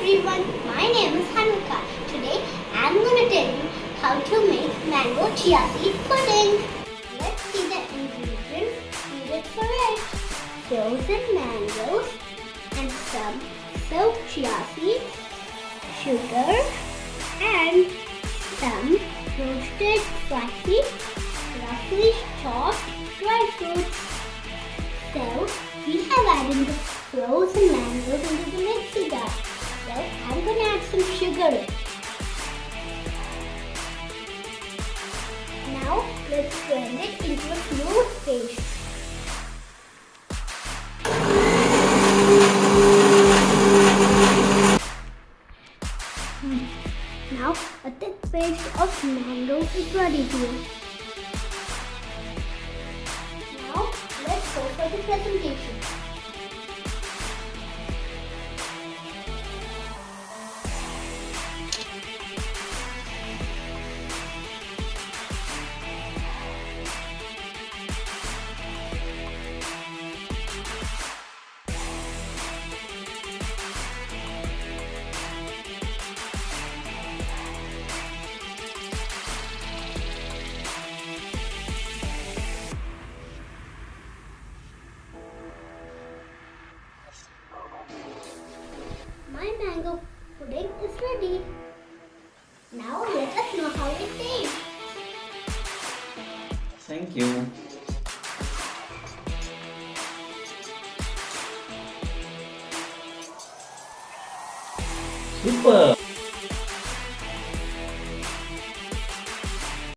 everyone, my name is Hanvika. Today I'm going to tell you how to make mango chia seed pudding. Let's see the ingredients needed for it. Frozen mangoes and some soaked chia seeds, sugar and some roasted flaxseed, roughly chopped dry fruits. So we have added the frozen mangoes into the mixing jar. So I'm going to add some sugar. Now let's blend it into a smooth paste. Now a thick paste of mango is ready to use. Now let's go for the presentation. My mango pudding is ready. Now let us know how it tastes. Thank you. Super.